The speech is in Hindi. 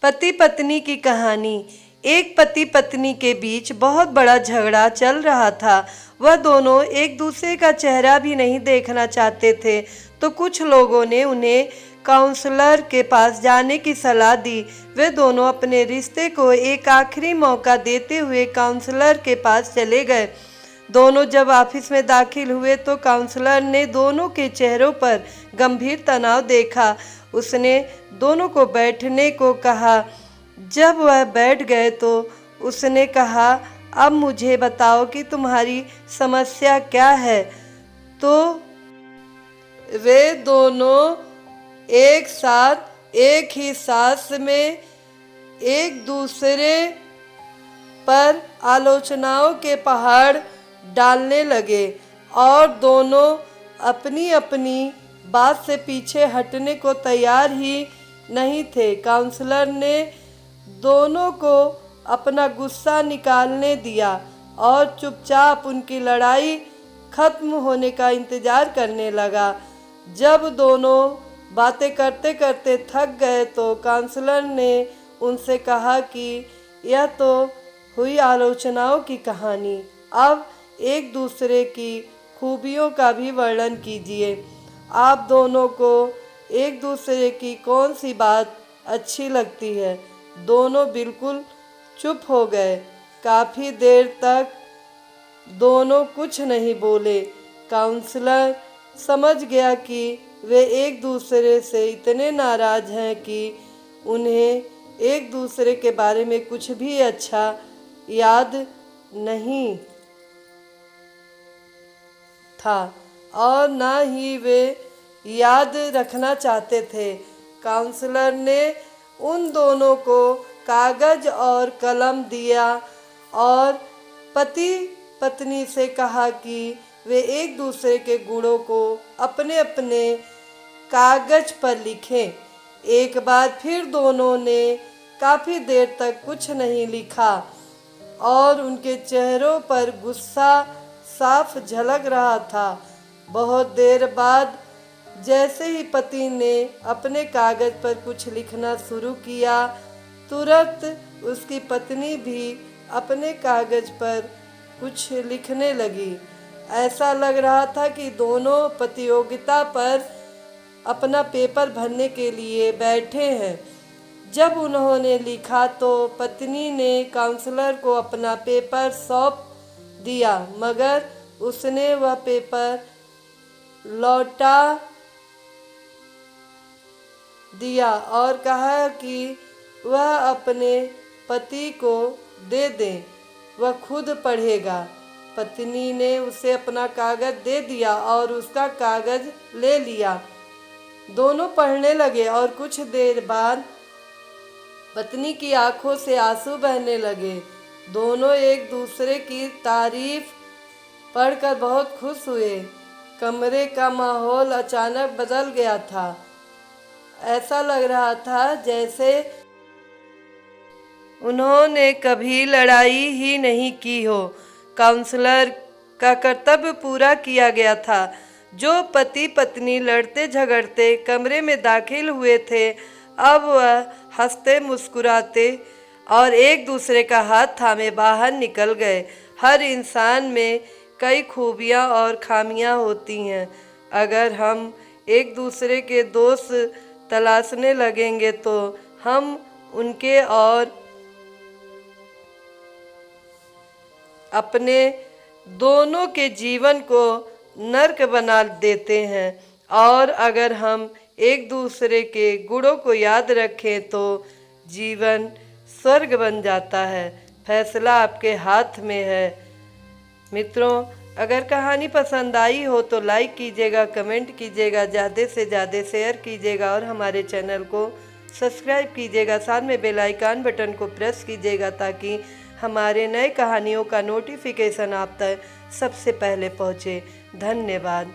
पति पत्नी की कहानी। एक पति पत्नी के बीच बहुत बड़ा झगड़ा चल रहा था। वह दोनों एक दूसरे का चेहरा भी नहीं देखना चाहते थे। तो कुछ लोगों ने उन्हें काउंसलर के पास जाने की सलाह दी। वे दोनों अपने रिश्ते को एक आखिरी मौका देते हुए काउंसलर के पास चले गए। दोनों जब ऑफिस में दाखिल हुए तो काउंसलर ने दोनों के चेहरों पर गंभीर तनाव देखा। उसने दोनों को बैठने को कहा। जब वह बैठ गए तो उसने कहा, अब मुझे बताओ कि तुम्हारी समस्या क्या है। तो वे दोनों एक साथ एक ही सांस में एक दूसरे पर आलोचनाओं के पहाड़ डालने लगे और दोनों अपनी अपनी बात से पीछे हटने को तैयार ही नहीं थे। काउंसलर ने दोनों को अपना गुस्सा निकालने दिया और चुपचाप उनकी लड़ाई खत्म होने का इंतजार करने लगा। जब दोनों बातें करते करते थक गए तो काउंसलर ने उनसे कहा कि यह तो हुई आलोचनाओं की कहानी, अब एक दूसरे की खूबियों का भी वर्णन कीजिए। आप दोनों को एक दूसरे की कौन सी बात अच्छी लगती है। दोनों बिल्कुल चुप हो गए। काफ़ी देर तक दोनों कुछ नहीं बोले। काउंसलर समझ गया कि वे एक दूसरे से इतने नाराज़ हैं कि उन्हें एक दूसरे के बारे में कुछ भी अच्छा याद नहीं था और न ही वे याद रखना चाहते थे। काउंसलर ने उन दोनों को कागज़ और कलम दिया और पति पत्नी से कहा कि वे एक दूसरे के गुणों को अपने अपने कागज़ पर लिखें। एक बार फिर दोनों ने काफ़ी देर तक कुछ नहीं लिखा और उनके चेहरों पर गुस्सा साफ झलक रहा था। बहुत देर बाद जैसे ही पति ने अपने कागज़ पर कुछ लिखना शुरू किया, तुरंत उसकी पत्नी भी अपने कागज़ पर कुछ लिखने लगी। ऐसा लग रहा था कि दोनों प्रतियोगिता पर अपना पेपर भरने के लिए बैठे हैं। जब उन्होंने लिखा तो पत्नी ने काउंसलर को अपना पेपर सौंप दिया, मगर उसने वह पेपर लौटा दिया और कहा कि वह अपने पति को दे दें, वह खुद पढ़ेगा। पत्नी ने उसे अपना कागज़ दे दिया और उसका कागज़ ले लिया। दोनों पढ़ने लगे और कुछ देर बाद पत्नी की आंखों से आंसू बहने लगे। दोनों एक दूसरे की तारीफ पढ़कर बहुत खुश हुए। कमरे का माहौल अचानक बदल गया था। ऐसा लग रहा था जैसे उन्होंने कभी लड़ाई ही नहीं की हो। काउंसलर का कर्तव्य पूरा किया गया था। जो पति पत्नी लड़ते झगड़ते कमरे में दाखिल हुए थे, अब वह हंसते मुस्कुराते और एक दूसरे का हाथ थामे बाहर निकल गए। हर इंसान में कई खूबियाँ और खामियाँ होती हैं। अगर हम एक दूसरे के दोष तलाशने लगेंगे तो हम उनके और अपने दोनों के जीवन को नर्क बना देते हैं। और अगर हम एक दूसरे के गुणों को याद रखें तो जीवन स्वर्ग बन जाता है। फैसला आपके हाथ में है। मित्रों, अगर कहानी पसंद आई हो तो लाइक कीजिएगा, कमेंट कीजिएगा, ज़्यादा से ज़्यादा शेयर कीजिएगा और हमारे चैनल को सब्सक्राइब कीजिएगा। साथ में बेल आइकन बटन को प्रेस कीजिएगा ताकि हमारे नए कहानियों का नोटिफिकेशन आप तक सबसे पहले पहुँचे। धन्यवाद।